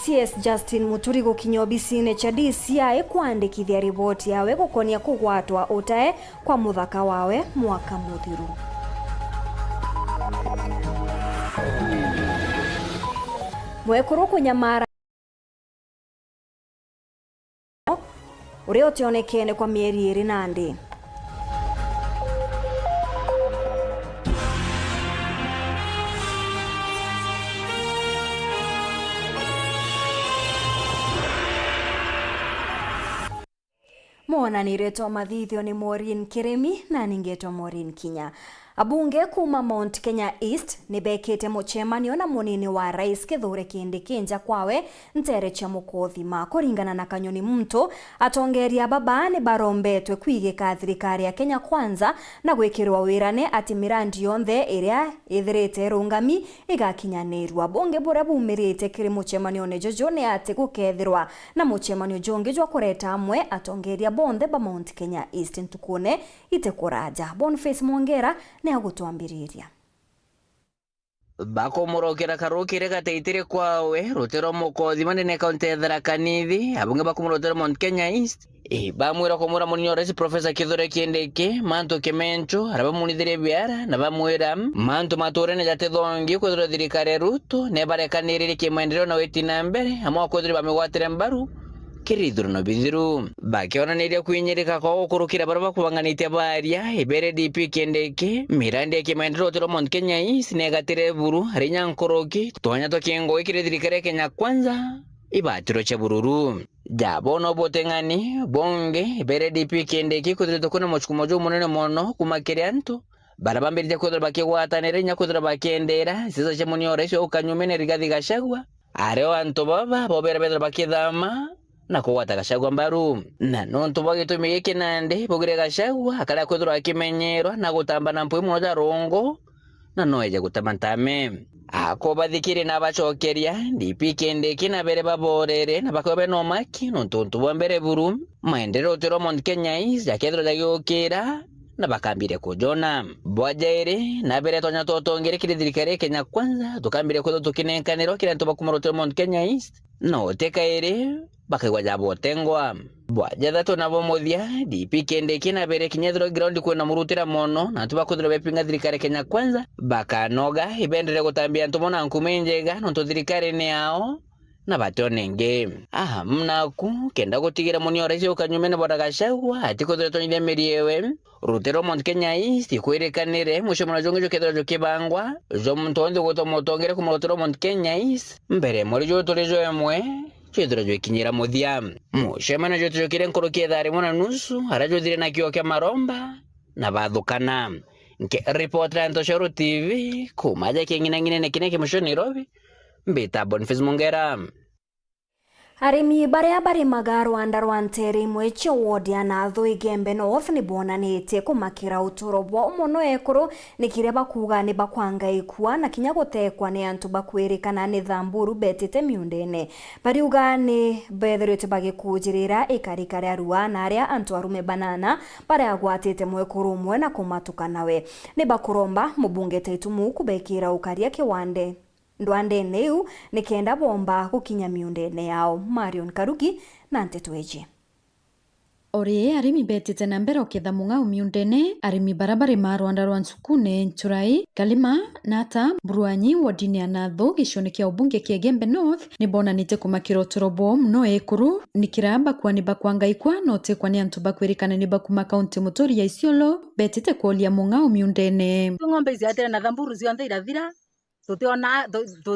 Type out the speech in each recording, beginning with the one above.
CS Justin Muturi gukinya obisine cha DCI kwandikithia riboti yawe gukonia kugwatwa utae kwa muthaka wawe mwaka muthiru. Mwekuru kunyamara uria utionekene kwa mieri 2 Nandi. Mwonaniretwo mathithio ni Maureen Kiremi na ningetwo Maureen Kinya. Abunge kuma Mount Kenya East nibekete muchemanio na munini wa rais Kithure Kindiki kwawe Ntere cha Mukothima kuringana na Kanyoni Muntu atongeria baba ni barombetwe kwigika thirikari ya Kenya Kwanza na gwikirwa wirane ati mirandi yonthe iria ithirite rungami igakinyanirwa. Abunge bura bumirite kiri muchemanio ne jojo ni ati gukethirwa na muchemanio jonge jwa kureta amwe atongeria bonthe ba Mount Kenya East ntukune itekuraja. Boniface Mwongera ne agutwambiriria bakomorokera karukire gateitire kwawe rutero Mukothima nene kaunti ya Tharaka Nithi abunge bakomorotera Mount Kenya East bamwira komora munini rais Professor Kithure Kindiki manto kemencho araba munithire biara na bamwira manto maturene jatethongi kwithira thirikari Ruto ne barekanirire kimaendeleo na wetina mbere amwe kwithira bamigwatire mbaru kirithuru no bithiru bakionaniria kwinyirika kwa gukurukira baraba kubanganitie baria ibere DP Kindiki mirandi kimaendeleo tiro Mount Kenya East negatire buru harinya nkoroki tonya to kingo ikire thirikari Kenya Kwanza ibatiro cha bururu jabono botengani bonge ibere DP Kindiki kuthira kuna mochukumojo munene mono kumakiria nto barabambirije kuthira bakigwatanire nya kuthira bakendera sisa cha munio rais ukanyumene Rigathi Gachagua areo anto baba bobera bedra bakithama na kuwata Gachagua mbaru na nonto bagitumiye Kinandi bugire Gachagua akala kwithirwa akimenyerwa na gutamba na mpwi moja rongo na noeje gutamantame ako bathikire na bachokeria DP Kindiki na bere baborere na bakobe no maki nonto bambere buru maendeleo tiro Mount Kenya East yakethro jagokira na bakambire kujona bwajaire na bere tonya totongere kiri thirikari Kenya Kwanza tukambire kutho tukinenkaniro kira ntoba kumorotero Mount Kenya East no tekaire bakigwa jabo tengwa bwajatha tonabo muthia DP Kindiki na bere kinyethro ground kwena murutira mono na tubakuthira bepinga thirikari Kenya Kwanza bakanoga ibendere gutambia ntumona nkumenjega nonto thirikari ni yao na batonenge mnaku kenda gutigira munio rais ukanyumene bwa Gachagua ati kuthira tonyire meriewe rutero Mount Kenya East kwirekanire mushomona jongejo kethira jokibangwa jo muntu onde gutomotongere kumurutero Mount Kenya East mbere muri jo torejo emwe chedra jo kinyira muthia mushemana jo tujokire nkorokie thari mona nusu arajo thire na kio kya maromba na bathukana nke reporter Ntoshero TV kumaja kingina kineke mushoni Nairobi mbita Boniface Mwongera. Arimi baria barimaga Rwanda rwa Ntere imwe cia ward ya Nathu Igembe North ni bonanitie kumakira uturo bwa muno ekuru nikire bakuga ni bakwanga ikua na kinya gutekwa ni antu bakwirikana ni Thamburu betite miundene bariuga ni betherite bagikujirira ikarikare arua na aria antu arume banana baria agwatite mwekuru umwe na kumatukanawe ni bakuromba mubunge Taitumu kubekira ukaria kiwande ndwande neu nikenda bomba gukinya miundene yao. Marion Karugi na Ntetweje. Ori arimi betite na mbere oketha mung'au miundene arimi barabara ma Rwanda rwa Nsukune Nchurai Kalima Nata Buruanyi wodini ya Nathu gicione kia ubunge kia Igembe North ni bonanite kumakira utorobo mno ekuru nikiramba kwa ni bakwangaikwa note kwa ni antu bakwirikana ni bakuma kaunti mutori ya Isiolo betite kuolia mung'au miundene ng'ombe iziatire na Thamburu zionthe irathira tutiona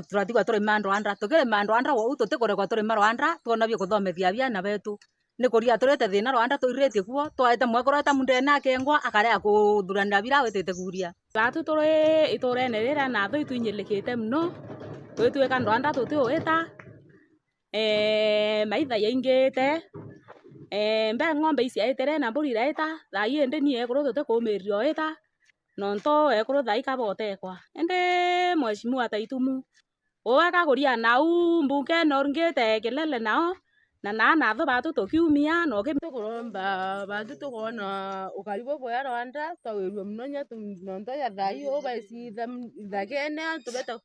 turatigwa turi Rwanda tukire Rwanda wo tutikurekwa turi Rwanda tuona byo kuthomethia biana betu ni kuria turete thina Rwanda tuiretie kuo twaite mwekoreta mundene akengwa akarea kuthurana bira wetete kuria batu turi iturene rira na tho itwinyilikite muno twitweka Rwanda tutiwita maitha yaingite mbe ng'ombe ici aitere na mburi iraita thai ende ni ekuru tutikumirio ita nonto ekuru thai kabotekwa ende mheshimiwa Taitumu oaka kuria nau mbunge norngete kelele nao na Nathu batu tukiumia no tukuromba batu tukona ukaribu kwa Rwanda tawirwe mnonya nonto ya thai obaisitha thagene tubeta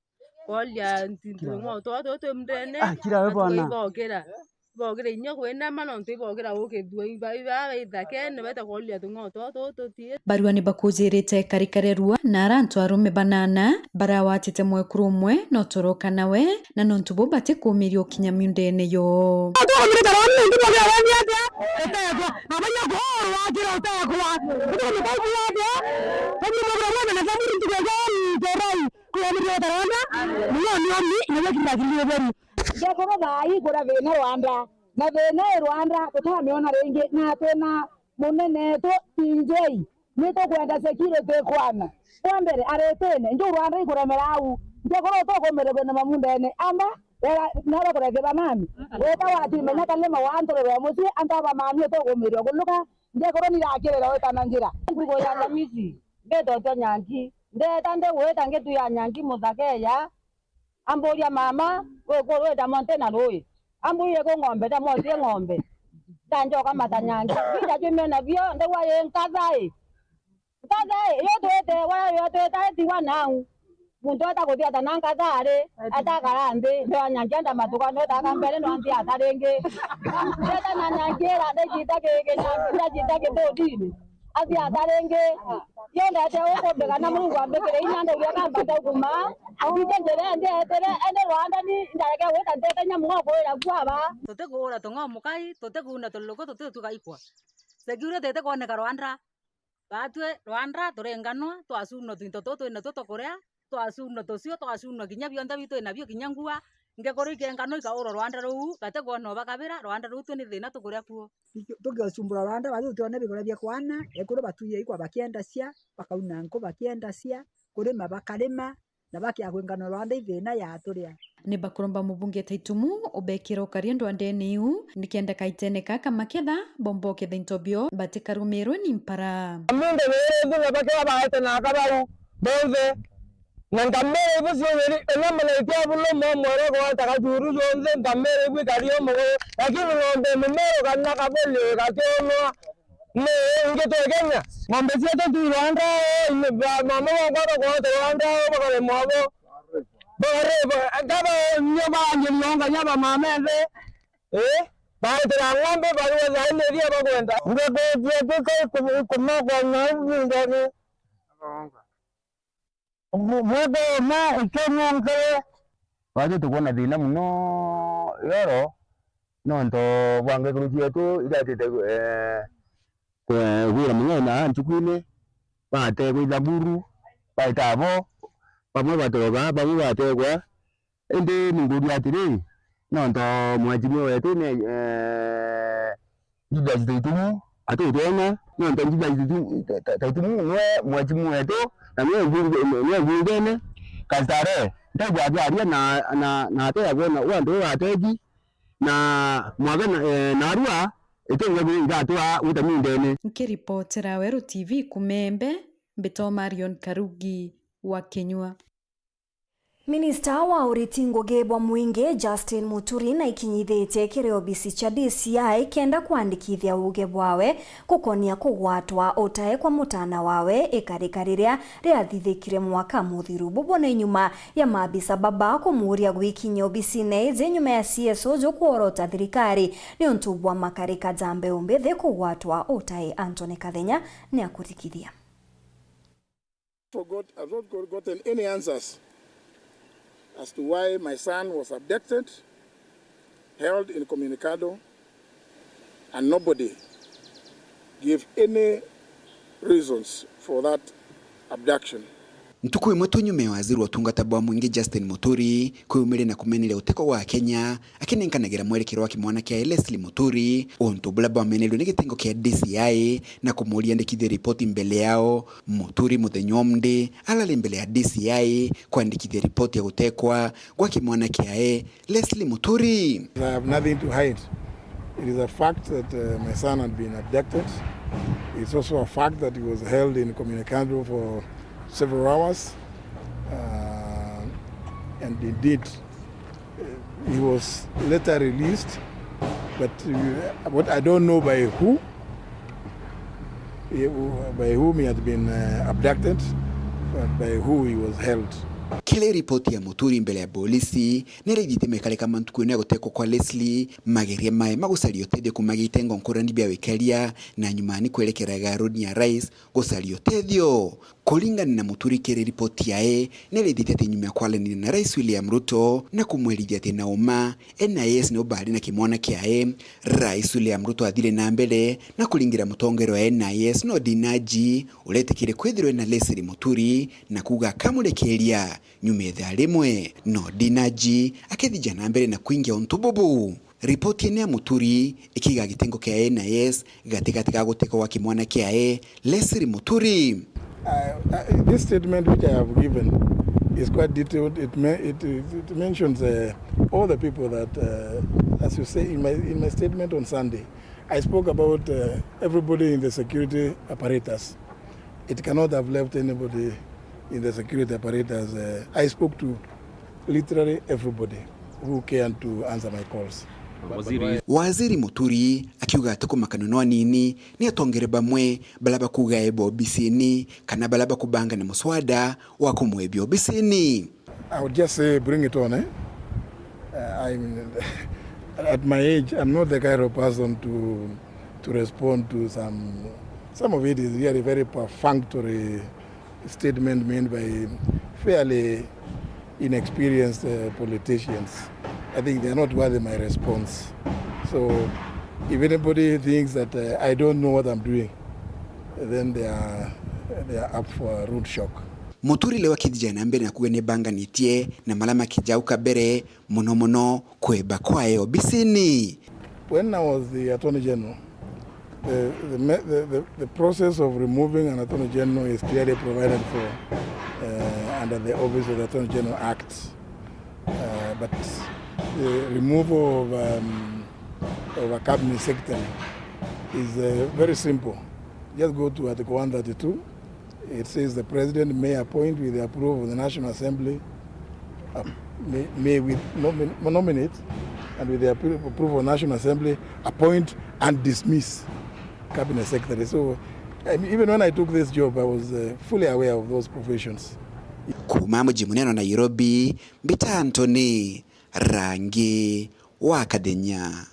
kolia ntindu ngoto to mndene kira we bona bogera inyo kwenda mano ntibogera ukithua iba ithake ne beta kolia ngoto to tie barua ni bakujirite karikarerua na arantu arume banana barawatite mwekuru umwe no toroka nawe na nontubo bati kumirio kinya miundene yo na thina Rwanda tutamiona ringi na twina munene tu PJ ni tukwenda security kwana kwa mbere aretene njo Rwanda ikuremera au njogoro tukumererwe na mamundene amba naba kuregera nani weta wati menya kalema wantore musi antaba mami tukumirio kuluka njogoro ni rakirera weta na njira ngugo ya nyamisi beto to nyangi ndeta nde weta ngetu ya nyangi muthakeya amboria mama we weta montena roi ambuye ko ng'ombe ta motie ng'ombe tanjo kama tanyangi bila jumena vyo ndo waye nkadai yote yote taiti wanau muntu atakuthia tananga thare atakarande ndo nyanjanda matuka ndo takambele ndo anti atarenge eta na nyangira ndejita ke todini athi atarenge yonda te ukobeka na Mungu ambekere inyanda uya kamba ta kuma ndendere ende Rwanda ni ndareke weta ndete nyamugo ya kwaba tutegura tungomukai tuteguna tuloko tutugaikwa segure tete kone Rwanda batwe Rwanda turenganwa twasuno twinto toto na toto korea twasuno tosio twasuno kinya bionda bito na bio kinyangua ngekoro ikengano ikauro Rwanda ru kate kono bakabira Rwanda ru tuni thina tukuria kuo tugiasumbura Rwanda bathu tuone bigora bya kwana ekuru batuye ikwa bakienda cia bakauna nko bakienda cia kurima bakarima na bakia kwengano Rwanda ithina ya turia ni bakuromba mubunge taitumu ubekiro kariendo andeniu nikenda kaitene kaka maketha bombo ketha intobio batikarumirwe ni mpara munde were thina bakira baete na kabaru bonze nangamere busyo weri enamana itiabulo momore ko takajuru zonze ngamere bwi kariyo mo lakini ngombe mmero kana kabole katyono ne ngeto Kenya ngombe zetu tu Rwanda mama wangu ko Rwanda bakale mwabo bore ngaba nyama nyonga nyama mameze baitira ngombe bari zaine dia bakwenda ngebe kuma kwa ngombe mwebe ma Kenya ngere waje tukona thina muno yoro nonto bwange kurutie tu idatete kwira mungena nchukwine bate kwithamburu baitabo bamwe batoroga bamwe bategwa ende ninguri atiri nonto mwajimu wetu ne jida jitumu atutona nonto jida jitumu mwe mwajimu wetu na mwe ngene kastare ntajwa bya na ate yabona wando wateji na mwagana na arua etenga ngatwa utamindene nkiripotera Weru TV kumembe Mbito Marion Karugi wa Kenywa. Minista wa uriti Ngugi bwa Mwingi Justin Muturi na ikinyithite kiriobisi cha DCI kenda kuandikithia uge bwawe kukonia kugwatwa utae kwa mutana wawe ikarikariria riathithikire mwaka muthiru bubone nyuma ya mabisa baba kumuria gwikinya obisine ze nyuma ya CSO jo kuorota thirikari ni untubwa makarika jambe umbethe kugwatwa utae. Anthony Kathenya ni akurikithia. I've not gotten any answers as to why my son was abducted, held incommunicado, and nobody gave any reasons for that abduction. Ntuku imwe tunyume waziri wa tungata bwa Mwingi Justin Muturi kuyumire na kumenele uteko wa Kenya akinenkanagera mwerekero wa kimwana kia Leslie Muturi onto bulaba wamenelo negitengo kia DCI na kumulia ndikithia ripoti mbele yao. Muturi muthenyomde alale mbele ya DCI kuandikithia ripoti ya utekwa kwa kimwana kia Leslie Muturi. I have nothing to hide. It is a fact that my son had been abducted. It's also a fact that he was held incommunicado for several hours, and indeed he was later released, but what I don't know by whom he had been abducted, but by who he was held. kile ripoti ya Muturi mbele ya polisi nirithite kale mantuku ne gutekwo kwa Leslie mageria mae magucario teithio kumagite ngorani bia wikaria na nyuma ni kwerekeraga road ya rais gucario teithio kulingana na Muturi. Kile ripoti yae nirithite ati nyuma kwaranira na Rais William Ruto na kumwerithia ati nauma NIS no bari na kimwana kiae. Rais William Ruto athire na mbere na kulingira mutongero wa NIS no dinaji uletekire kwithirwe na Leslie Muturi na kuga kamurekeria nyuma etha rimwe no dinaji akethija na mbere na kuingia ontububu. Ripoti ya Muturi ikiga gitengo kia NIS gatigati ga guteka wa kimwana kiae Leslie Muturi. This statement which I have given is quite detailed. It mentions all the people that, as you say in my statement on Sunday, I spoke about everybody in the security apparatus. It cannot have left anybody in the security apparatus. I spoke to literally everybody who cared to answer my calls. Waziri Muturi akiuga atako makanonwa nini ni atongere bamwe balaba kuga ebo bisini kana balaba kubanga na muswada wa kumwebyo bisini. I would just say bring it on. I'm at my age, I'm not the kind of person to respond to some of it is really very perfunctory statement made by fairly inexperienced politicians. I think they are not worthy my response. So if anybody thinks that I don't know what I'm doing, then they are up for a rude shock. Muturi lewa kithija na mbere na kuge banganitie na malama kijauka bere mono kweba kwae obisini. When I was the Attorney General, the process of removing an Attorney General is clearly provided for under the Office of the Attorney General Act. But the removal of a cabinet secretary is very simple. Just go to Article 132. It says the President may appoint with the approval of the National Assembly, may nominate, and with the approval of the National Assembly, appoint and dismiss cabinet secretary. So even when I took this job, I was fully aware of those professions. Kuma mji munene Nairobi, Mbita Anthony, Rangi wa Kadenya.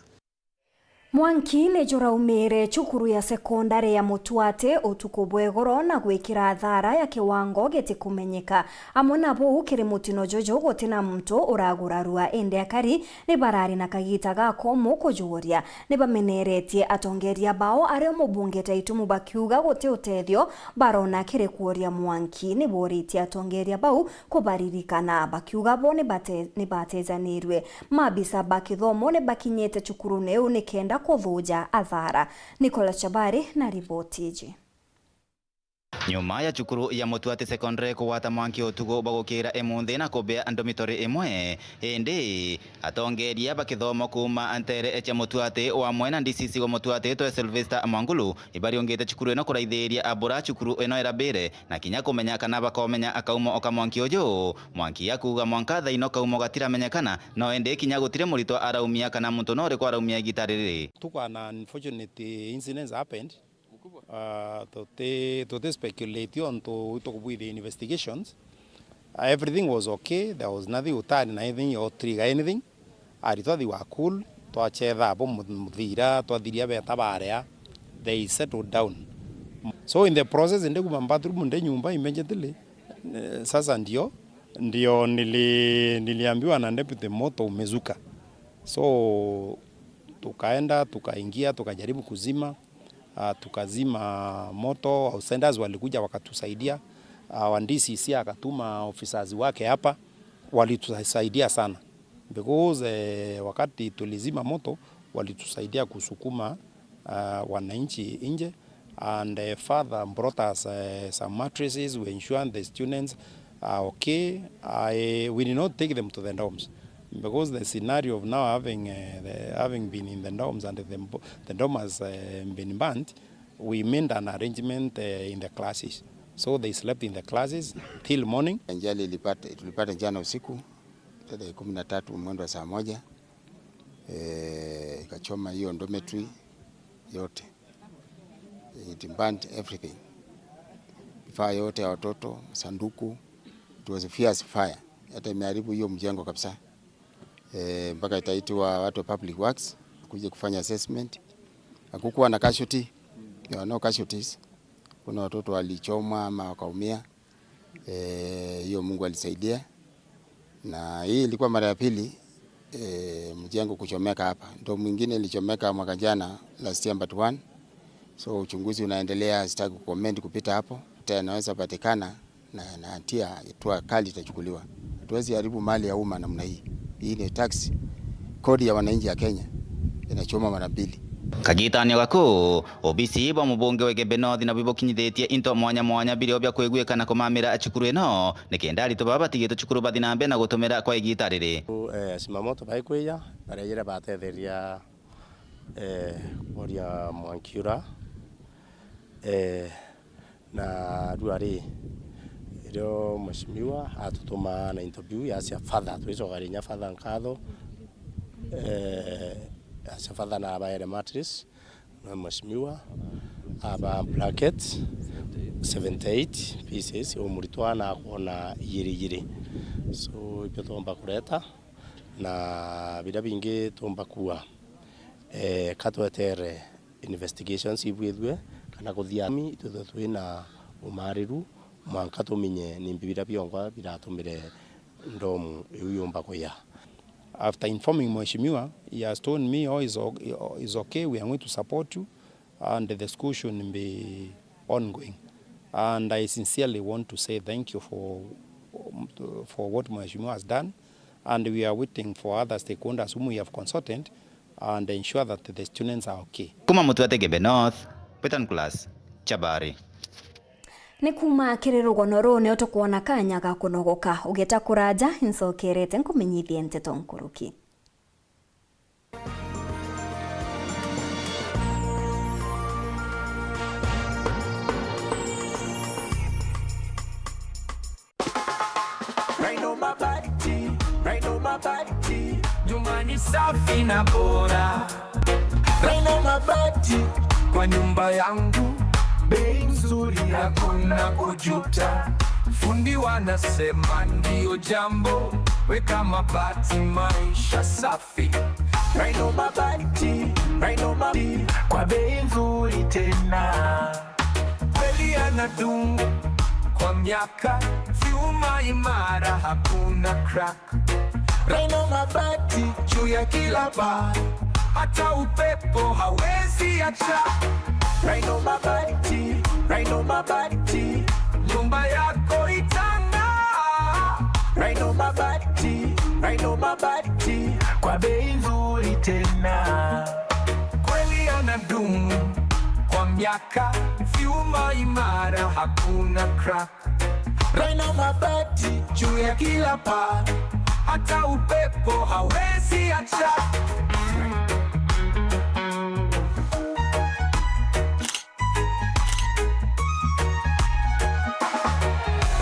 Mwanki ni juraumire chukuru ya sekondari ya Mutuate utuku bwegoro na gwikira thara ya kiwango gitikumenyeka amona bo kiri mutino jojo gotina mto uragurarua ende akari ni barari na kagita gako mukujuria ni bameneretie atongeria bao are mubunge taitumu bakiuga gote utethio barona kiri kuoria Mwanki ni boriti atongeria bao kubaririkana bakiuga bo ni batezanirwe mabisa bakithomo ni bakinyete chukuru neu ni kenda kuthuja athara. Nicola Chabari na ripoti iji. Nyuma ya chukuru ya Mutuate Secondary kuwata Mwanki utugo bagukira emunthi na kubea dormitory imwe indi atongeria bakithomo kuma antere echa Mutuate wa mwena DCC wa Mutuate to Sylvester Mwangulu ibariongete chukuru eno kuraithiria abura chukuru eno erabire na kinya kumenya kana bakomenya akaumo oka Mwanki ujo Mwanki akuga mwanka thaino kaumo gatiramenyekana no indi kinya gutire murito araumia kana muntu no riko araumia gitariri. Tukwana unfortunate incidents happened. To speculate on to with the investigations. Everything was okay. There was nothing utari na anything or trigger anything. Arito they were cool. To acheza abo muthira to thiria beta barea. They settled down. So in the process ende kumambatu munde nyumba immediately. Sasa ndio niliambiwa na deputy moto umezuka. So tukaenda tukaingia tukajaribu kuzima. Tukazima moto. Outsiders walikuja wakatusaidia. DCC akatuma officers wake hapa walitusaidia sana because wakati tulizima moto walitusaidia kusukuma wananchi nje and father brought us some mattresses. We ensured the students are okay. We did not take them to the dorms because the scenario of now having been in the dorms and the dorm has been banned, we made an arrangement in the classes. So they slept in the classes till morning. Njali tulipata jana usiku tarehe 13 mwendo wa saa 1 ikachoma hiyo dormitory yote. It burned everything. Fire yote ya watoto, sanduku. It was a fierce fire. hata imeharibu hiyo mjengo kabisa. Mpaka itaitwa watu wa public works kuja kufanya assessment. Hakukuwa na casualty, no casualties. Kuna watoto walichomwa ama wakaumia. Hiyo Mungu alisaidia. Na hii ilikuwa mara ya pili mjengo kuchomeka hapa. Ndio mwingine ilichomeka mwaka jana last year but one. So uchunguzi unaendelea, sitaki kucomment kupita hapo. Tena naweza patikana na hatia hatua kali itachukuliwa. Hatuwezi haribu mali ya umma namna hii. Hii ni tax kodi ya wananchi ya Kenya. Inachoma mara mbili. Kagitanio gaku obisi ba mubunge wa Gembe North na bibokinyithitie into mwanya birio bya kwiguikana kumamira chukuru eno nikenda rito baba tigito chukuru bathi na mbe na gutumira kwa igita riri simamoto baikwiya barejera batetheria oria Mwankiura na ruari iro mheshimiwa atutuma na interview ya cia father twicogarinya father nkatho cia father na abaere mattress na mheshimiwa aba bracket 78 pieces umuritwa na kuona yiri so ibyo tomba kureta na bida bingi tomba kuwa katwetere investigations ibwithwe kana kuthiami itutho twina umariru mwanka tuminye ni mbibira byongwa biratumire ndomu yumba kuya. After informing Mheshimiwa, he has told me is okay, we are going to support you and the school should be ongoing. And I sincerely want to say thank you for what Mheshimiwa has done, and we are waiting for other stakeholders whom we have consulted and ensure that the students are okay. Kuma Mutuate Gembe North, Petan Class, Chabari. Ni kuma kirirugono rune utukuona kanya ga kunogoka ugeta kuraja insokerete nkumenyithie nteto nkuruki. Raino mabati, nyumbani safi na bora. Raino mabati, kwa nyumba yangu bei nzuri, hakuna kujuta. Fundi wanasema ndio jambo, weka mabati maisha safi. Raino mabati, kwa bei nzuri tena. Kweli anadumu kwa miaka, vyuma imara, hakuna crack. Raino mabati juu ya kila paa, hata upepo hawezi acha. Raino mabati, nyumba yako itang'aa. Raino mabati, kwa bei nzuri tena. Kweli anadumu kwa miaka, vyuma imara, hakuna crack. Raino mabati juu ya kila paa, hata upepo hawezi acha.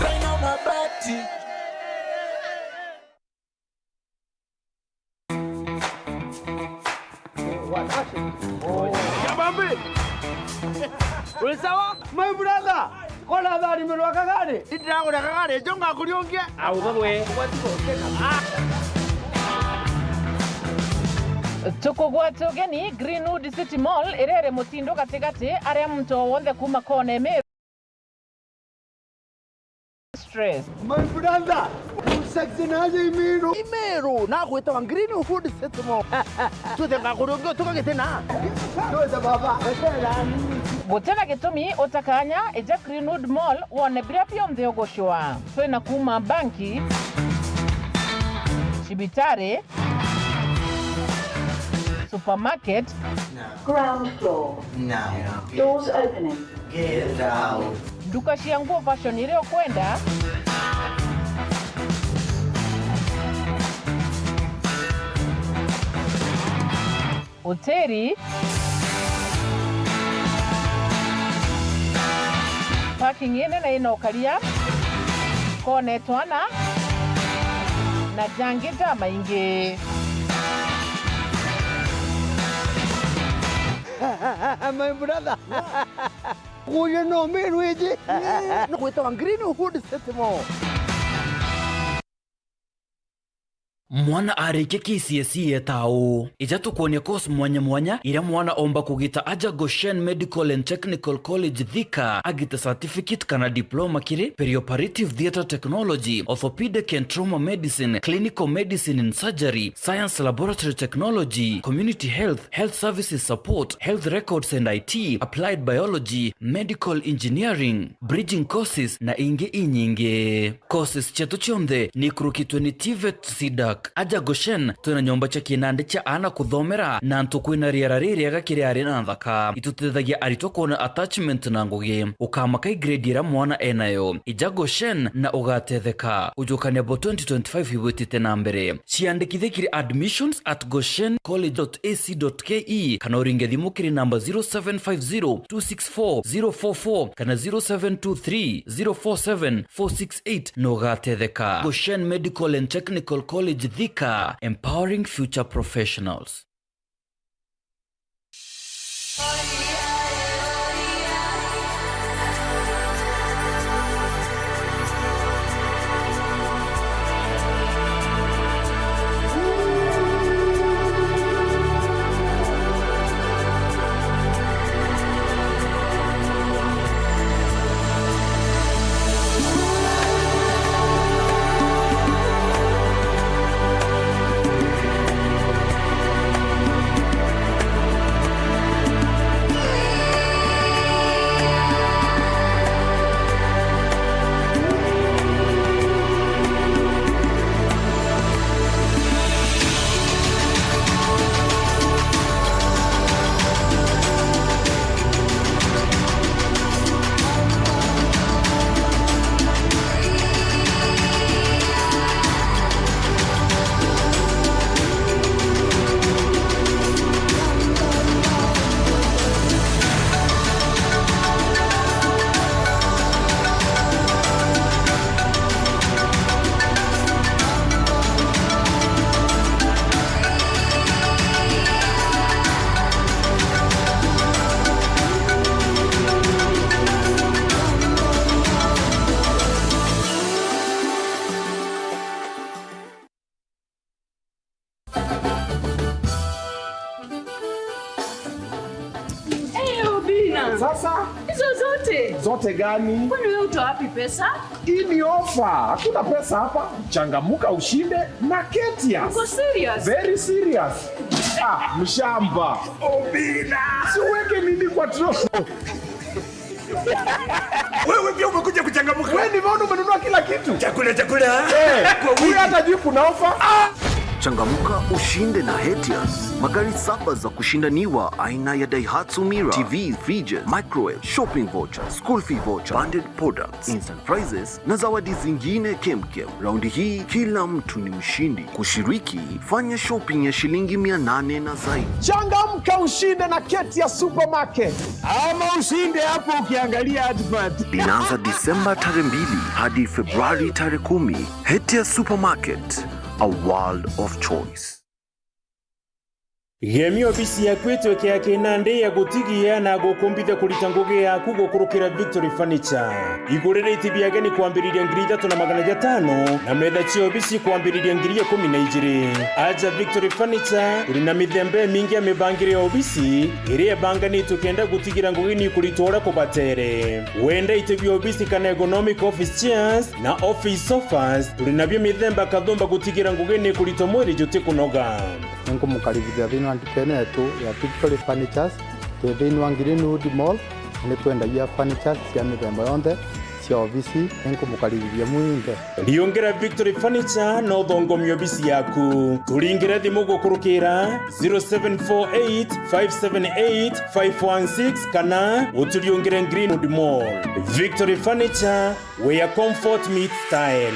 Raino mabati. Yabambi! Ulisawa? My brother! Kola dhari mwenwaka gani? Iti kuna kagani, jonga kuliongia? Au bagwe. Tukugwate ugeni Greenwood City Mall irere mutindo gatigati aria muntu wothe kuma kone me stress. My brother! Usakzinaje Imeru? Imeru! Na kuita wa Greenwood City Mall. Tutenga kuliongia tukagete na. Tuweza baba. Gutena gitumi utakanya eja Greenwood Mall wone bria bionthe ugoshwa. Twina kuma banki, Cibitare, supermarket, ground floor. Now. Doors opening. Get out. Duka cia nguo fashion ile kwenda. Hoteli. Parking ine na inokaria. Kone twana. Na jangita maingi. My brother. Kuya no Meru eje. Kuita wa Greenwood City Mall. mwana arike KCSE etao ijatu kuonia course mwanya ira mwana omba kugita aja Goshen Medical and Technical College Thika agita certificate kana diploma kiri perioperative theatre technology, orthopedic and trauma medicine, clinical medicine and surgery, science laboratory technology, community health, health services support, health records and IT, applied biology, medical engineering, bridging courses na inge inyinge. Courses chetu chionde ni kurukitwe ni TVET SIDAC. Aja Goshen tuna nyomba cha kinande cha ana kuthomera na ntukwina riera riri agakiri ari na thaka itutethagia aritoko na attachment na ngugi ukamaka grade ira mwana enayo ija Goshen na ugatetheka ujukania bo 2025 ibwitite na mbere ciandikithikiri admissions at goshencollege.ac.ke kana uringe thimu kiri namba 0750264044 kana 0723047468 no ugatetheka. Goshen Medical and Technical College Thika, empowering future professionals. Sasa hizo zote gani? Kwani wewe utoa wapi pesa? Hii ni ofa. Hakuna pesa hapa. Changamuka ushinde na Ketia. Uko serious? Very serious. Mshamba. Obina. Siweke nini kwa troso. Wewe pia umekuja kuchangamuka. Wewe nimeona umenunua kila kitu. Chakula. Kwa wiki hata juu kuna ofa. Changamuka ushinde na Hetias. Magari 7 za kushindaniwa aina ya Daihatsu Mira, TV, fridges, microwave, shopping voucher, school fee voucher, bundled products, instant prizes na zawadi zingine kemkem. Raundi hii kila mtu ni mshindi. Kushiriki, fanya shopping ya shilingi 800 na zaidi. Changamka ushinde na Ketia Supermarket. Ama ushinde hapo ukiangalia advert. Inaanza Disemba tarehe 2 hadi Februari tarehe 10. Hetia Supermarket, a world of choice. Gemi ofisi ya kwetu kia kinande ya gutigia na gukumbitha kulitanguge ya kugokurukira Victory Furniture. Igurire itibia gani kuambiriria ngiri 3,500 na metha cia ofisi kuambiriria ngiri 12. Aja Victory Furniture uri na mithembe mingi ya mibangire ya ofisi iria bangani tukenda gutigira ngugini kulitora kubatere. Wenda itibia ofisi kana ergonomic office chairs na office sofas uri nabyo mithemba kathumba gutigira ngugini kulitomori jote kunoga. Nko mukaribithia thini wa ndukene yetu ya Victory Furnitures thini wa Greenwood Mall ni twendagia furnitures cia mithemba yonthe cia ofisi. Nko mukaribithia muinde riongera Victory Furniture no thongomio ofisi yaku turingire thimu gukurukira 0748578516 kana uturiongere Greenwood Mall. Victory Furniture, where comfort meets style.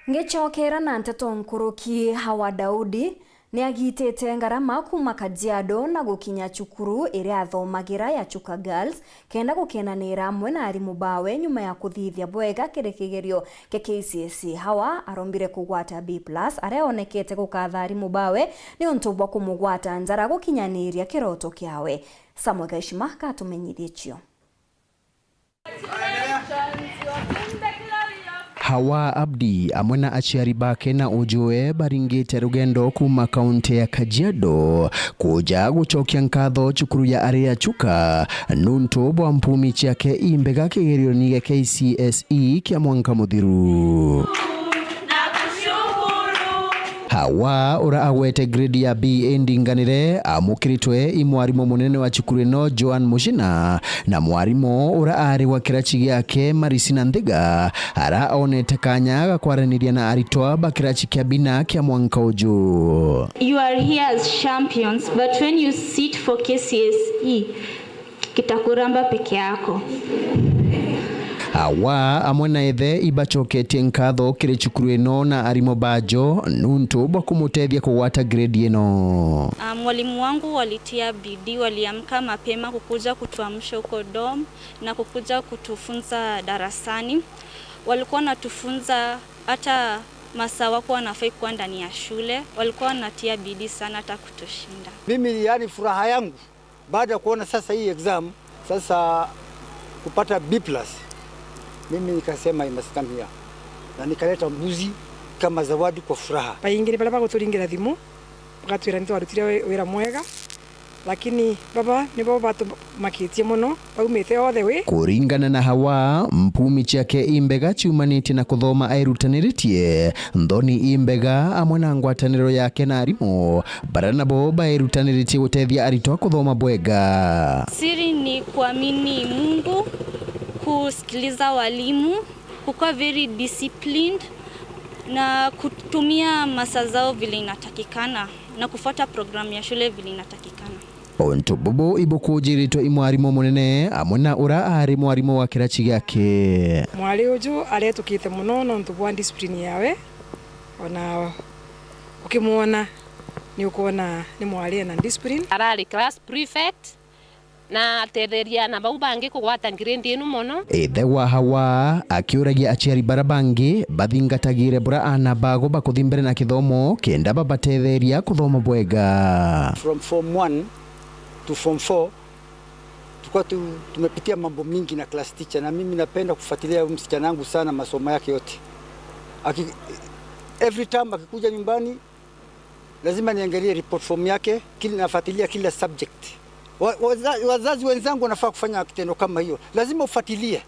Ngechokera na nteto nkuruki Hawa Daudi ni agitete ngarama kuma Kajiado na gukinya cukuru iria athomagira ya Chuka Girls kenda gukenanira amwe na arimu bawe nyuma ya kuthithia bwega kiri kigerio ke KCSE. Hawa arombire kugwata B+ areonekete gukatha arimu bawe ni untu bwa kumugwata njara gukinyaniria kiroto kiawe. Samuel Gaishima katumenyithie cio. Hawa Abdi amwena aciari bake na ujue baringite rugendo kuma kaunti ya Kajiado kuja gucokia nkatho cukuru ya aria Chuka nuntu bwa mpumi ciake imbega kigerio ni KCSE kia mwanka muthiru. Hawa ura agwete grade ya B ndinganire amukiritwe imwarimu munene wa cukuru no Joan Mushina na mwarimu ura ari wa kirachi giake Marisina Ndhiga ara onete kanya gakwaraniria na aritwa bakirachi kia bina kia mwanka uju. You are here as champions, but when you sit for KCSE kitakuramba peke yako. Hawa amwena ethe ibacoketie nkatho kiri cukuru ino na arimo bajo nuntu bwa kumutethia kugwata grade ino. Mwalimu wangu walitia bidii, waliamka mapema kukuja kutuamsha huko dom na kukuja kutufunza darasani. Walikuwa natufunza hata masaa wako wanafai kuwa ndani ya shule. Walikuwa wanatia bidii sana hata kutushinda. Mimi yani furaha yangu baada ya kuona sasa hii exam sasa kupata B+. Mimi nikasema imasikan here na nikaleta mbuzi kama zawadi kwa furaha. Baingire bala baguturingira thimu bagatwira nito warutire wira mwega lakini baba ni baba batu makitie muno baumite othe we. Kuringana na Hawa mpumi ciake imbega ciumanite na kuthoma airutaniritie nthoni imbega amwena ngwataniro yake na arimu baranabo bairutaniritie gutethia aritwa kuthoma bwega. Siri ni kuamini Mungu, kusikiliza walimu, kukuwa very disciplined na kutumia masaa zao vile inatakikana na kufuata programu ya shule vile inatakikana. Onto bobo ibukujirito imwarimu munene amwena ura ari mwarimu wa kirachi giake. Mwari uju aretukite muno nontu bwa discipline yawe ona ukimuona ni ukuona ni mwari na discipline. Arari class prefect na tetheria na bau bangi kugwata grade inu muno. Ethe wa Hawa akiuragia aciari barabangi bathingatagire bura ana bago bakuthimbere na kithomo kenda babatetheria kuthoma bwega. From form 1 to form 4 tukua tumepitia mambo mingi na class teacher, na mimi napenda kufuatilia msichana wangu sana masomo yake yote. Every time akikuja nyumbani lazima niangalie report form yake, kila nafuatilia kila subject. Wazazi wenzangu wanafaa kufanya kitendo kama hiyo. Lazima ufuatilie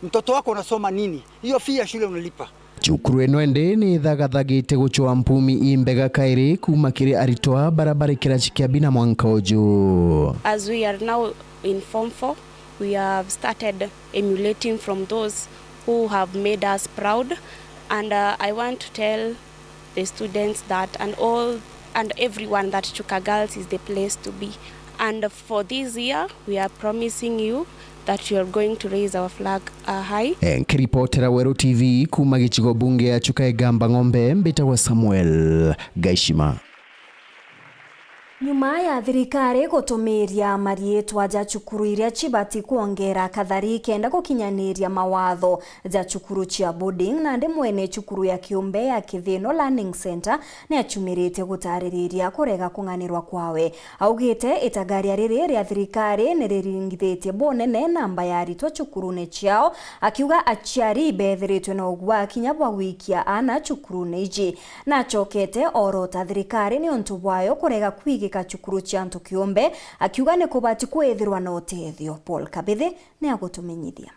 mtoto wako unasoma nini, hiyo fee ya shule unalipa. Cukuru eno ende ni thagathagite gucoa mpumi imbega kairi kuma kiri aritwa barabara kirachi kia bina mwanka uju. As we are now in form 4, we have started emulating from those who have made us proud, and I want to tell the students that and everyone that Chuka Girls is the place to be. And for this year, we are promising you that you are going to raise our flag high. Nkiripotera Weru TV kuma gichigo bunge ya Chuka Egamba Ng'ombe mbita wa Samuel Gaishima. Nyuma ya thirikari gutumiria marietwa ja cukuru iria cibati kuongera kathari kenda gukinyaniria mawatho ja cukuru cia boarding na ndi mwene cukuru ya Kiumbe ya Kithino Learning Center ni achumirite gutaririria kurega kunganirwa kwawe. Augite itagaria riri ria thirikari ni riringithitie bonene namba ya aritwa cukuru-ini ciao, akiuga aciari bethiritwe na ugwa kinya bwa wikia ana cukuru-ini iji na acokete orota thirikari ni untu bwayo kurega kwigika cukuru cia Antu Kiumbe, akiuga ni kubati kwethirwa na utethio. Paul Kabithe ni agutumenyithia.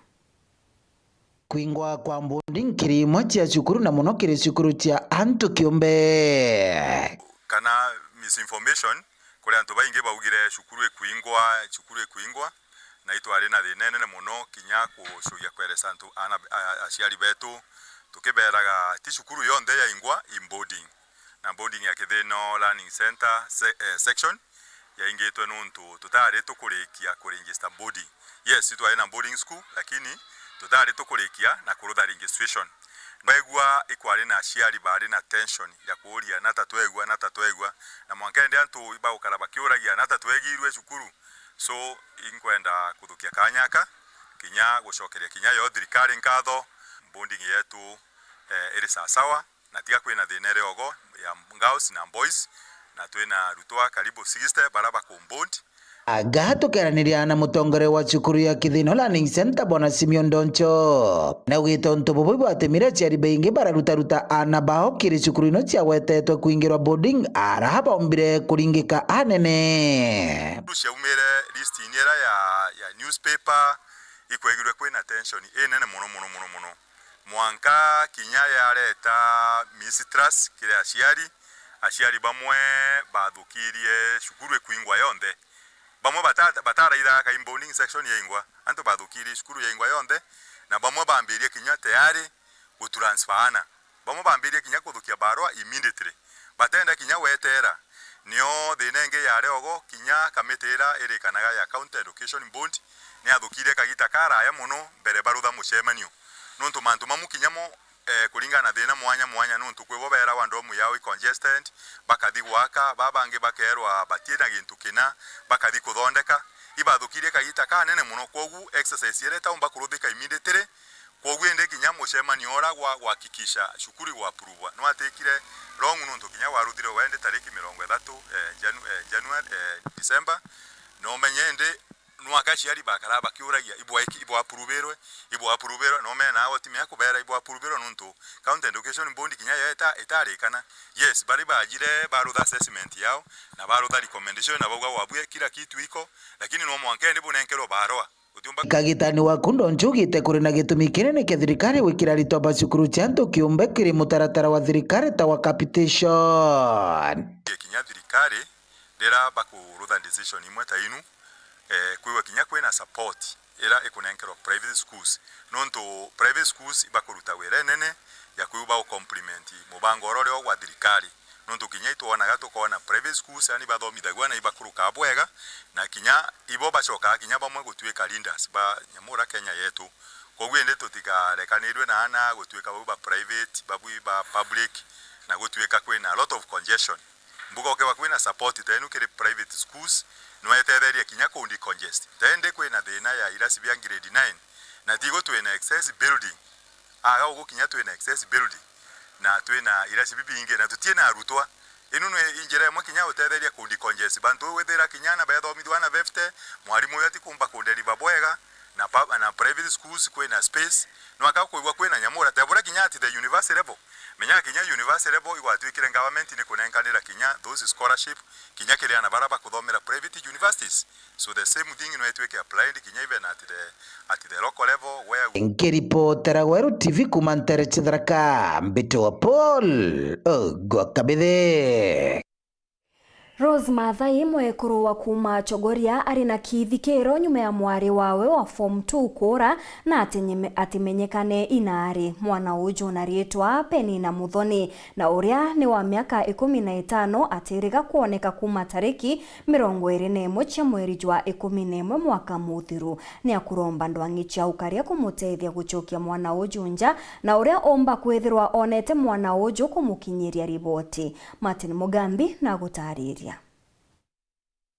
Kuingwa kwa boarding kiri moja cukuru na muno kiri cukuru cia Antu Kiumbe kana misinformation kuri antu baingi baugire cukuru ekuingwa na itwari na thinene muno kinya kucuria kweresa antu aciari betu tukiberaga ti cukuru yonthe ya ingwa in boarding na boarding ya Kithino Learning Center section ya ingitwe nuntu tutari tukurikia kuregister boarding. Yes, itwari na boarding school lakini tutari tukurikia na kurutha registration. Baigwa ikwari na aciari bari na tension ya kuria na tatwegwa na antu iba ukara bakiuragia na tatwegirwe cukuru so inkwenda kuthukia kanyaka kinya gucokeria kinya yo thirikari nkatho bonding yetu iri sawa na tiga kwina thina riogo ya girls na boys na twina rutwa karibu 60 baraba kumbondi agahatukeraniria na mutongore wa cukuru ya Kithino Learning Center bwana Simeon Doncho na ugito ntububu bwatemire ciari beingi bararuta ana bao kiri cukuru ino ciawetetwe kuingirwa boarding arahaba ombire kuringika anene rusha umere list inera ya newspaper ikwegirwe kwina tension nene muno mwanka kinya yareta mistress kire aciari bamwe bathukirie cukuru ekuingwa yonthe bamwe bataraira ka imbounding section yeingwa anto bathukiri cukuru yeingwa yonthe na bamwe bambirie kinya tayari gutransferana bamwe bambirie kinya kuthukia barua immediately batenda kinya wetera nio thinenge yare ogo kinya kamitira irikanaga ya county education board ni athukire kagita kara ya muno mbere barutha mucemanio nontu mantu mamu kinyamo kulingana thina mwanya nontu kwibobera wandomu yao congested bakathi gwaka babange bakerwa batiena gintu kina bakathi kuthondeka ibathukirie kagita kanene muno kogu exercise yereta umba kuruthika immediately kogu ende kinya mucemanio ora gwakikisha cukuru gwa approve no atekire long nontu kinya waruthire wende tariki 30 January December no menyende nuakaciari bakara bakiuragia ibo approverwe no mena awo timi yakubera ibo approverwe nuntu county education board kinya yeta etarikana yes bari bajire barutha assessment yao na barutha recommendation na bagwa wabuye kila kitu iko lakini no mwankende bunenkero barua kagitani wa kundo njugite kuri na gitumi kinene kia thirikari wikira ritwa bacukuru chanto kiumbe kiri mutaratara wa thirikari ta wa capitation kinya thirikari ndera bakurutha decision imwe ta inu kwiwa kinya kwena support era ekunenkero private schools nonto private schools ibakuruta were nene ya kwiba o compliment mubango orore wa thirikari nonto kinya itwana gatokona private schools ani bathomithagwa na ibakuruka abwega na kinya ibo bacoka kinya bamwe gutwika leaders ba nyamura Kenya yetu kogwende tutikarekanirwe na ana gutwika ba private babu ba public na gutwika kwena a lot of congestion mbuga okewa kwena support tenu kire private schools no etetheria kinya kundi congest tende kwena thina ya irasi bya grade 9 na tigo twena excess building aga ugo kinya twena excess building na twena irasi bibinge na tutiena arutwa inu no injira mwe kinya utetheria kundi congest bantu wethera kinya na bathomithwa na befte mwalimu yati kumba kunderi babwega na private schools kwena space no akakwigwa kwena nyamura tebura kinya ati the university level menya kinya university level igwatwikire government ni kunenkanira kinya those scholarship kinya kile na baraba kuthomera private universities so the same thing no etweke applied kinya even at the local level where ngiripotera Gweru TV kumantere chitharaka mbito wa Paul Gwakabithe Rose Mathai mwekuru wa kuma Chogoria ari na kithikiro nyuma ya mwari wawe wa form 2 kura na atimenyekane inari mwana uju na rietwa Penina Muthoni na uria ni wa miaka 15 atiriga kuoneka kuma tariki 21 cia mweri jwa 11 mwaka muthiru ni akuromba ndwangi cia ukaria kumutethia gucokia mwana uju nja na uria omba kwithirwa onete mwana uju kumukinyiria riboti Martin Mugambi na gutariria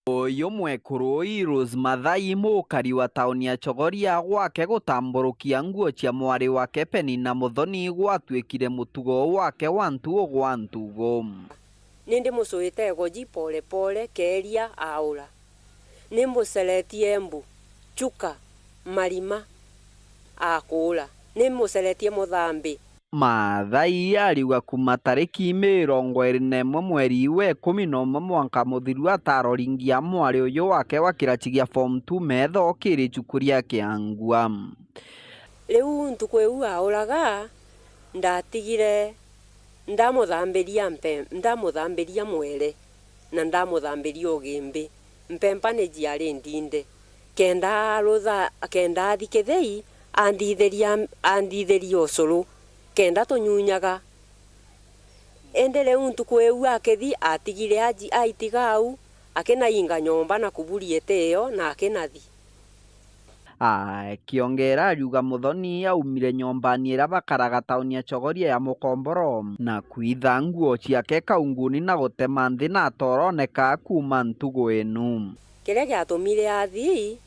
Uyu mwekuru Rose Mathai mukari wa tauni ya Chogoria gwake gutamburukia nguo cia mwari wake Penina Muthoni gwatwikire mutugo wake wa ntugo gwa ntugo nindi musuite goji pole pole keria aura nimuseletie mbu chuka marima akula nimuseletie muthambi Mathai ariuga kuma tariki 21 mweri wa 11 mwaka muthiru ataroringia mwari uyu wake wa kirachi gia form 2 metho kiri cukuru ya Kiangua riu ntukweu auraga ndatigire ndamuthambiria mwere na ndamuthambiria ugimbi mpempa ni jiari ndinde kenda athikithei anditheria ucuru kenda tunyunyaga endele untukweu akethi atigire aitiga au akena inga nyomba na kuburi eteyo na akenathi akiongera aruga Muthoni aumire nyombani ira bakaraga tauni ya Chogoria ya Mukomboro na kuitha nguo ciake kaunguni na gutema nthi na atoroneka kuma ntugu inu. Kiria giatumire athii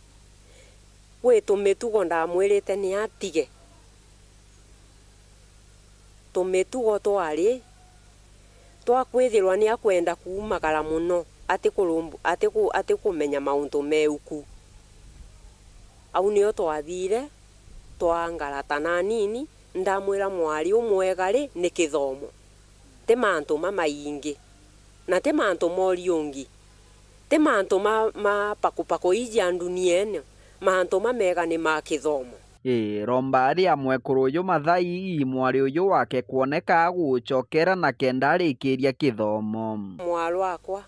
gwi tumitugo ndamwirite ni atige tumitugo twari twakwithirwa ni akwenda kuumagara muno ati kumenya maundu meuku. Au nio twathire twangaratana nini ndamwira mwari umwega ri ni kithomo ti mantu mamaingi na ti mantu moriungi ti mantu ma pakupako ija dunia eno mantu mamega ni ma kithomo. Romba ria mwekuru uyu Mathai mwari uyu wake kuoneka gucokera na kenda arikiria kithomo. Mwari wakwa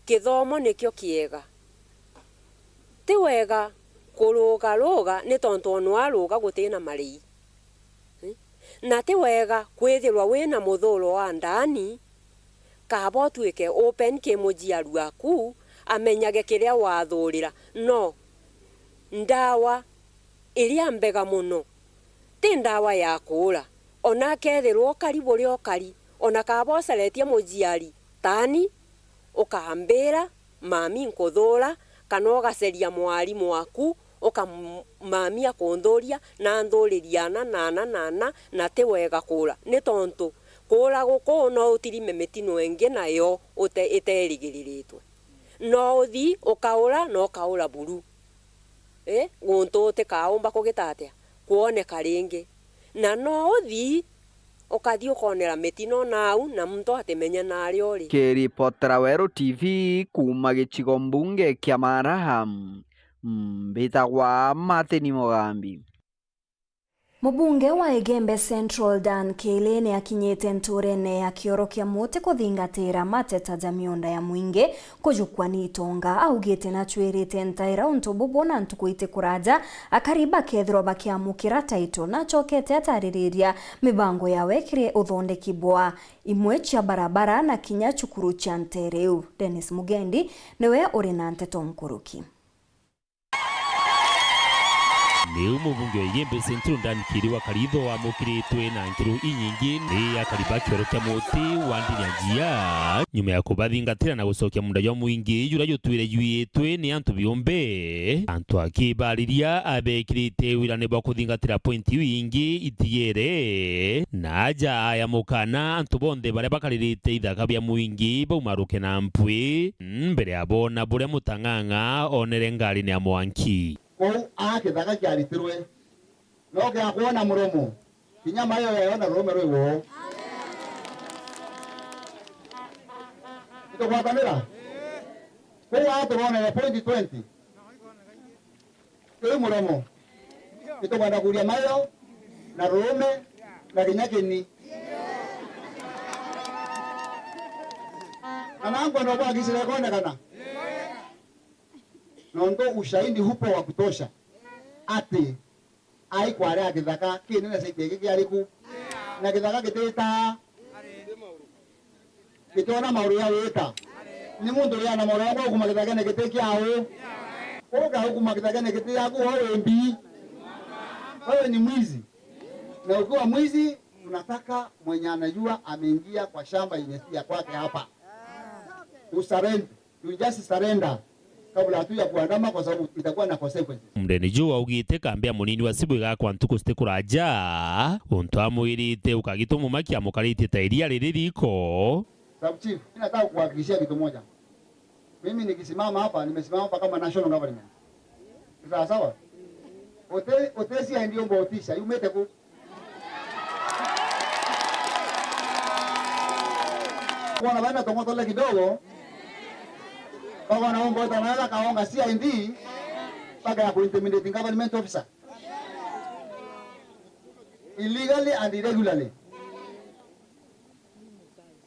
kithomo nikio kiega ti wega kuruga ni tontu onu aruga gutina marei na ti wega kwithirwa wina muthuro wa ndani kaba tuike open kimujiaru aku amenyage kiria wathurira no ndawa iria mbega muno ti ndawa ya kura ona kethirwo karibu rio kari ona kaba oceretie mujiari tani ukahambira mami nkuthura kana ugaceria mwarimu waku ukamamia kunthuria na nthuriria na ti wega kura ni tontu kura guko no utirime mitino engi nayo iterigiriritwe no uthi ukaura no kaura buru guntu tikaumba kugitatia kuoneka ringi na no uthi ukathi ukonera mitino nau na muntu atimenya nari ori. Kiripotera Weru TV kuma gicigo mbunge kia Maraham mbitagwa Martin Mugambi. Mubunge wa Igembe Central Dan Kele ni akinyete nturene ya kioro kia muti kuthingatira mateta jamionda ya mwingi kujukwani itonga augite na chwirite ntaira untububo na ntukuite kuraja akariba kethro bakiamukira taito na chokete ataririria mibango yawe kire uthondeki bwa imwe cha barabara na kinya chukuru cha Ntereu. Dennis Mugendi niwe uri na nteto mkuruki. Neu mubunge wa Igembe Central Dan Kele wa karitho wa mukiritwe na nkiru inyingi ni akariba kioro kia muti wandi njia nyuma ya kubathingatira na gucokia munda jwa mwingi jura jutwire yuitwe ni antu biombe antu akibariria abekirite wirane bwa kuthingatira pointi wingi itiere na aja ya mukana antu bonde bare bakaririte ithaka bya mwingi baumaruke na mpwi mbere abona buria mutanganga onere ngari ni amwanki kou agithaka kiaritirwe no giakuona muromo kinyama iyo yona rume rwiwo itogwatanira kou aturone point 20 keu muromo itogwanda kuria mayo na rume na kinyakini anango ndo kwa gisire konekana nondo ushahidi hupo wa kutosha ati ai kware agithaka kinene saitege kiariku na githaka gitita kitona mauru ya wita ni mundu ya na mauru ya kwa kumagithaka ne giteki awe oga huko githaka ne giteki yako wewe mbi wewe ni mwizi na ukiwa mwizi tunataka mwenye anajua ameingia kwa shamba imesia kwake hapa usarende you just surrender kabla hatuja kuandama kwa sababu itakuwa na consequences. Mdeni juu augite kambia munini wa sibu igakwa ntuku stikuraja untu amwirite ukagitumu makia mukarite tairia riririko. Sababu chief, nataka kuhakikishia kitu moja. Mimi nikisimama hapa nimesimama hapa kama national government. Sawa sawa? Otesi ndio mbotisha, yumete ku kwa bana tomoto le kidogo. Kwa naomba utawala kaonga CID mpaka ya kuintimidate government officer illegally and irregularly.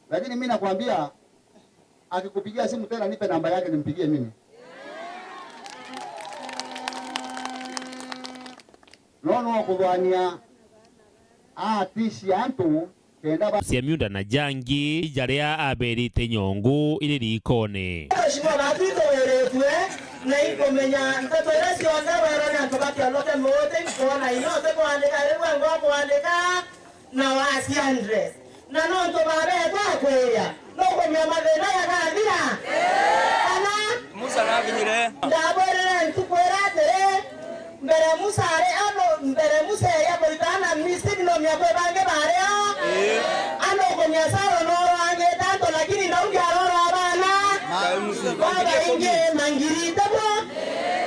Lakini mimi nakwambia akikupigia simu tena nipe namba yake nimpigie mimi. Nono kudwania tishi antu Siamiunda na jangi jaria aberite nyongu ili rikone. Mheshimiwa Matito weretwe na ikomenya mtoto ile sionga wera na tobaki aloke mote kuona inote kuandika ile ngo kuandika na wasi Andres na no to babe kwa kwea no komya madena ya kadira ana Musa na binyire ndabere tukwera mbere musare ano mbere musere ya bolitana misi no mya kwa bange bare ano komya saro no range tanto lakini na ungaro bana baba inge mangiri tabo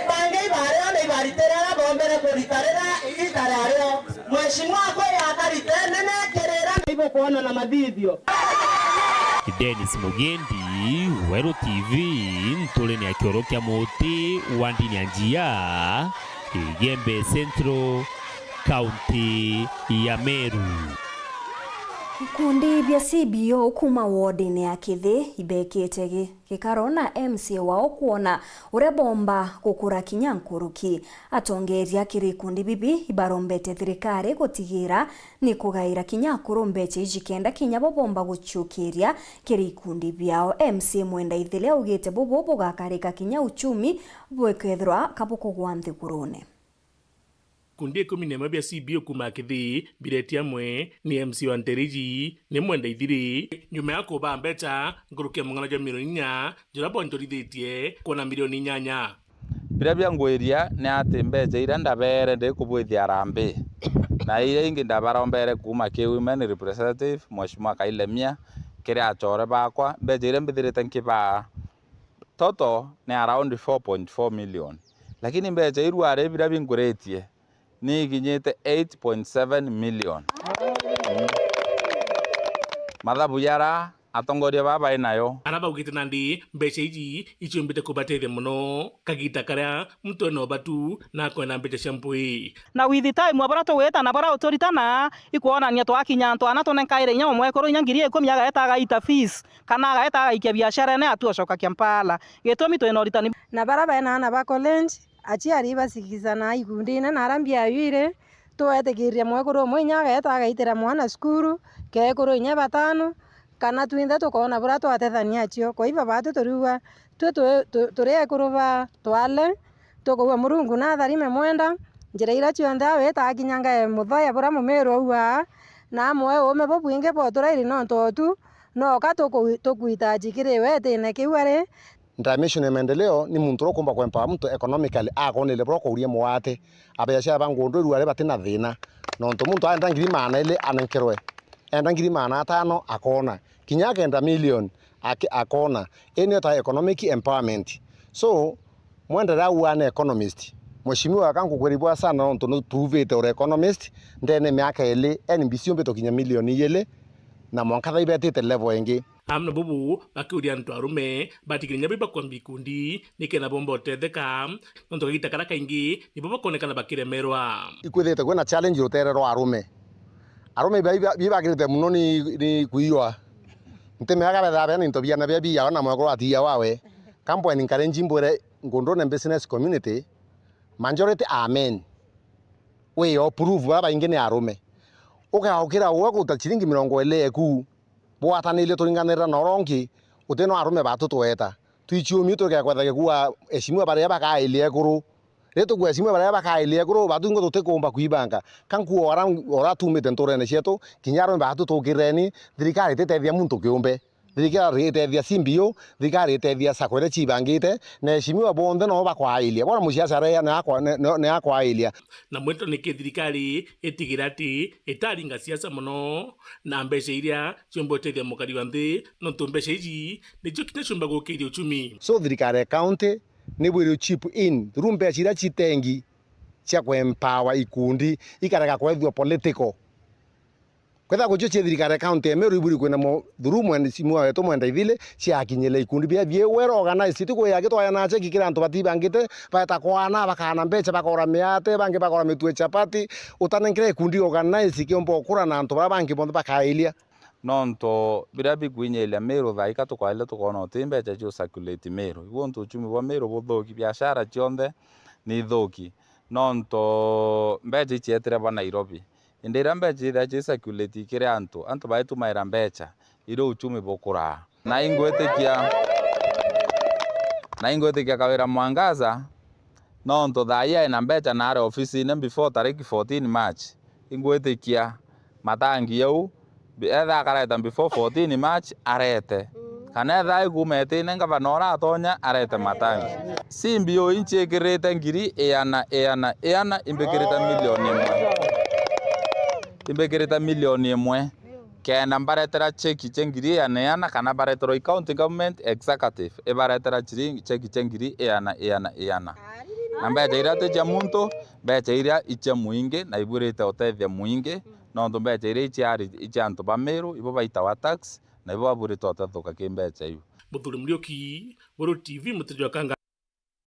bange bare ana ibaritere na bombere politarera itararo mheshimiwa kwa ya karitene na kerera hivyo kuona na madhivyo. Dennis Mugendi, Wero TV, ntoleni akiorokia moti wandini anjia Igembe Central, County ya Meru. Ikundi bya CBO kuma wardini ya Kithi ibekete gikaro na MCA wao kuona ure bomba gukura kinyankuruki atongeria kiri ikundi bibi ibarombete thirikari gutigira ni kugaira kinyakuru mbeche ijikenda kinyabo bomba guchukiria kiri ikundi byao. MCA mwenda ithile ugite bobo bugakarika kinya uchumi bwekethwa kabuko gwanthe kurune. Kundi 10 bya CBO kuma Kithi bireti amwe ni MC wa Nteriji ni mwenda ithiri nyuma yako ba mbecha ngurukia mungana ja milioni 4 jira bontorithitie kuona milioni 8 bira bya ngweria ni ati mbecha ira ndabere ndi kubwithia rambe na ile ingi ndabarombere kuma ki women representative Mheshimiwa Kailemia kire achore bakwa mbecha ira mbithirite nkiba toto ni around 4.4 million lakini mbecha irware bira binguretie ni ginyete 8.7 million. Mathabu yara atongoria baba inayo araba ugite nandi mbeca iji ichumbite kubatethia muno kagita karia mtu no batu na kwena mbeca shampui na with the time wabara to weta na bara autoritana ikuonania twakinya twana tonenkaire nya omwekoro nya ngiri 10 agaetaga ita fees kana agaetaga ikia biashara ne atuocoka Kampala gitumi twena oritani na bara bena na ba college achiari basikizana igundine narambia yire twetekiria mwekoro mwinya agaetaga itira mwana skuru kekoro nya batano kana twinde tukona bura twatethania acio kwa hivyo batu turua turia kuruba twale tukuwa murungu na tharime mwenda njira ira cionthe weta kinyanga muthoya bura mumero uwa na mwe ume bobwinge boturairi no ntotu no ka tukuitaji kire wetene kiware. Dimension ya maendeleo ni muntu rokumba kwempa mtu economically akonele bro kuria mwate abayasha bangondo ruare batina thina no nto muntu aenda ngiri mana ile anankerwe enda ngiri mana 5 akona kinyaka enda million akona ene ta economic empowerment so mwenda ra wana economist Mheshimiwa kangu kweribwa sana no nto prove te economist ndene miaka ile NBC umbe to kinya milioni ile na mwanka ibetete level engi amna bubu bakiuria ntu arume batikirinya biba kwa mbikundi nikena bombo tetheka nonto gita kara kaingi ni bobo konekana bakiremerwa ikwithete kwena challenge uterero arume biba kirite muno ni kuiwa ntemeaga bethabe ni ntobia na bia na mwako atia wawe kampo ni challenge mbore ngondo na business community majority amen we approve baba ingine arume ukaokira wako ta chiringi 20 eku bwatanile turinganira norongi uteno arume batu tweta twichiumi tuke kwetha gikuwa eshimwe baria bakailie kuru reto gwa eshimwe baria bakailie kuru batu ngo tutekomba kuibanga kanku ora tumite ntorene cietu kinyaro batu tukireni thirikari tetethia muntu kiumbe thirikari tetethia simbio thirikari tetethia sakwere chibangite na eshimwe bonthe no bakwailia bora musiasara ya na akwailia na mwento ni thirikari etigira ati itaringa siasa muno na mbeca iria ciomboteithia mukari wa nthi no mbeca iji nicio kinya ciomba gukiria uchumi so thirikari county ni bwiri chip in through mbeca iria citengi cia kwempower ikundi ikarega kwethio political kwetha guchochia thirikari county emeru iburi kwena mo through mwene simwa wetu mwenda ithile cia kinyele ikundi bia bie wero organize tiku ya gitwa na che kikira antu batibangite bata kwana bakana mbeca bakora miate bange bakora mitwe chapati utanenkire ikundi organize kiombo kura na antu bange bondo bakailia nonto bira bigwinyelia mero thaika tukwaile tukona utimbecha cio circulate mero iwonto uchumi wa mero buthoki biashara cionthe ni thoki nonto mbecha ichietire ba Nairobi indira mbecha ithia cia circulate kire antu baitu maira mbecha iro uchumi bukura na na ingwitikia kawira mwangaza no nto thaya ina mbecha nare ofisi-inĩ before tariki 14 March ingwitikia matangi yau etha akareta before 14 March arete kana etha ikumetine ngavana ora atonya arete matangi simbio inchikirite ngiri iana imbikirite milioni imwe kena mbaretera cheki chengiri iana kana baretera county government executive ibaretera cheki chengiri iana na mbecha iria ticha muntu mbecha iria icha muingi na iburite utethia muingi no ndo mbecha iria icha antu ba Meru ibo baitawa tax na ibo baburite utethuka ki mbecha iu. Muthuri Muriuki, Buru TV, Mutijwa Kanga.